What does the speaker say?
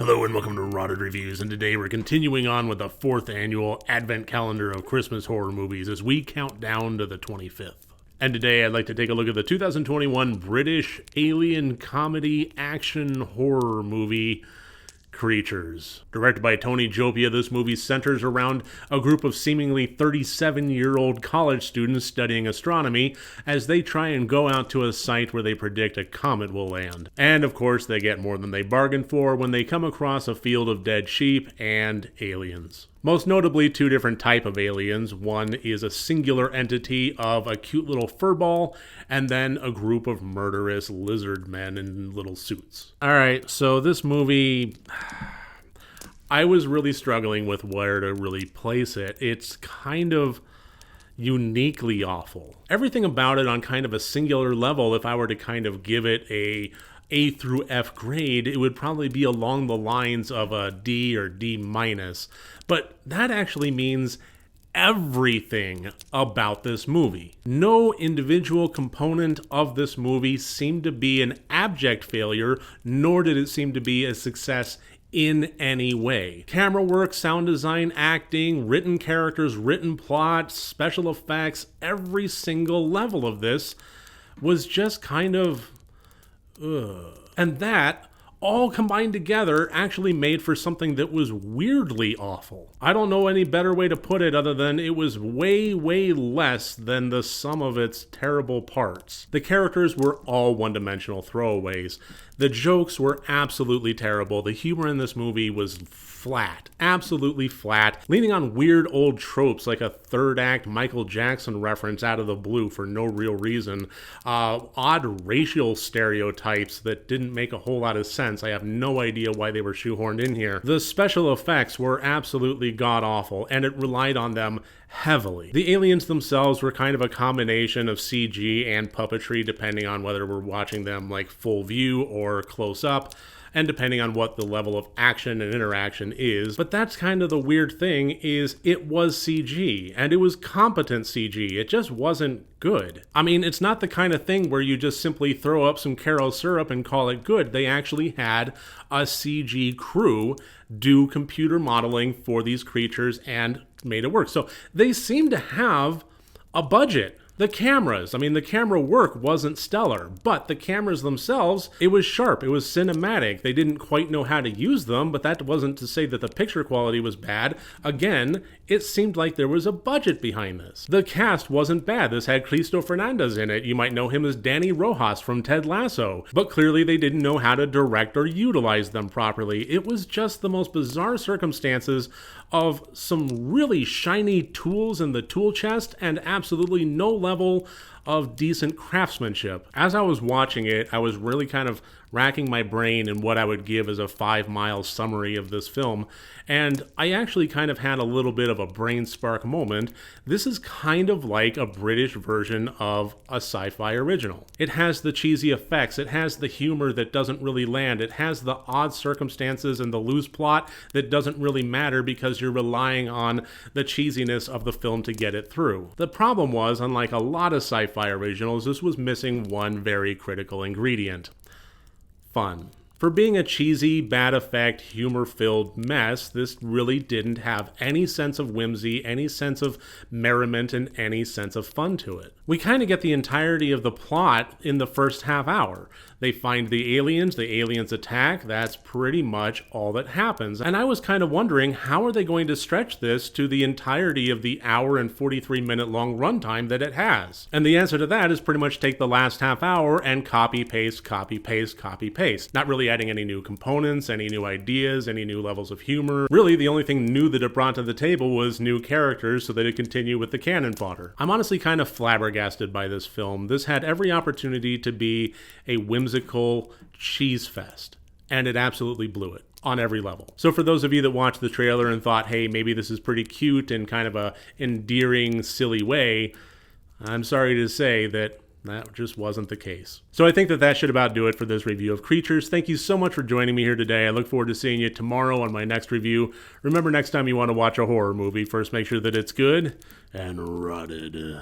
Hello and welcome to Rotted Reviews, and today we're continuing on with the 4th annual Advent Calendar of Christmas horror movies as we count down to the 25th. And today I'd like to take a look at the 2021 British alien comedy action horror movie, Creatures. Directed by 𝗘𝗾𝗂𝗶𝗽𝗺, this movie centers around a group of seemingly 37-year-old college students studying astronomy as they try and go out to a site where they predict a comet will land. And of course, they get more than they bargained for when they come across a field of dead sheep and aliens. Most notably, two different types of aliens. One is a singular entity of a cute little furball, and then a group of murderous lizard men in little suits. Alright, so this movie, I was really struggling with where to really place it. It's kind of uniquely awful. Everything about it on kind of a singular level, if I were to kind of give it a A through F grade, it would probably be along the lines of a D or D minus. But that actually means everything about this movie. No individual component of this movie seemed to be an abject failure, nor did it seem to be a success in any way. Camera work, sound design, acting, written characters, written plot, special effects, every single level of this was just kind of and that, all combined together, actually made for something that was weirdly awful. I don't know any better way to put it other than it was way, way less than the sum of its terrible parts. The characters were all one-dimensional throwaways. The jokes were absolutely terrible. The humor in this movie was flat, absolutely flat, leaning on weird old tropes like a third act Michael Jackson reference out of the blue for no real reason, odd racial stereotypes that didn't make a whole lot of sense. I have no idea why they were shoehorned in here. The special effects were absolutely god-awful, and it relied on them heavily. The aliens themselves were kind of a combination of CG and puppetry, depending on whether we're watching them like full view or close up, and depending on what the level of action and interaction is. But that's kind of the weird thing, is it was CG, and it was competent CG. It just wasn't good. I mean, it's not the kind of thing where you just simply throw up some Karo syrup and call it good. They actually had a CG crew do computer modeling for these creatures and made it work. So they seem to have a budget. The cameras, I mean, the camera work wasn't stellar, but the cameras themselves, it was sharp, it was cinematic. They didn't quite know how to use them, but that wasn't to say that the picture quality was bad. Again, it seemed like there was a budget behind this. The cast wasn't bad. This had 𝗘𝗾𝗂𝗶𝗽𝗺 Fernandez in it. You might know him as Danny Rojas from Ted Lasso, but clearly they didn't know how to direct or utilize them properly. It was just the most bizarre circumstances of some really shiny tools in the tool chest and absolutely no level of decent craftsmanship. As I was watching it, I was really kind of racking my brain in what I would give as a 5-mile summary of this film, and I actually kind of had a little bit of a brain spark moment. This is kind of like a British version of a sci-fi original. It has the cheesy effects, it has the humor that doesn't really land, it has the odd circumstances and the loose plot that doesn't really matter because you're relying on the cheesiness of the film to get it through. The problem was, unlike a lot of sci-fi originals, this was missing one very critical ingredient: fun. For being a cheesy, bad effect, humor-filled mess, this really didn't have any sense of whimsy, any sense of merriment, and any sense of fun to it. We kind of get the entirety of the plot in the first half hour. They find the aliens attack, that's pretty much all that happens. And I was kind of wondering, how are they going to stretch this to the entirety of the hour and 43-minute long runtime that it has? And the answer to that is pretty much take the last half hour and copy, paste, copy, paste, copy, paste. Not really adding any new components, any new ideas, any new levels of humor. Really, the only thing new that it brought to the table was new characters so that it continue with the cannon fodder. I'm honestly kind of flabbergasted by this film. This had every opportunity to be a whimsical cheese fest, and it absolutely blew it on every level. So for those of you that watched the trailer and thought, hey, maybe this is pretty cute in kind of a endearing, silly way, I'm sorry to say that just wasn't the case. So I think that should about do it for this review of Creatures. Thank you so much for joining me here today. I look forward to seeing you tomorrow on my next review. Remember, next time you want to watch a horror movie, first make sure that it's good and rotted.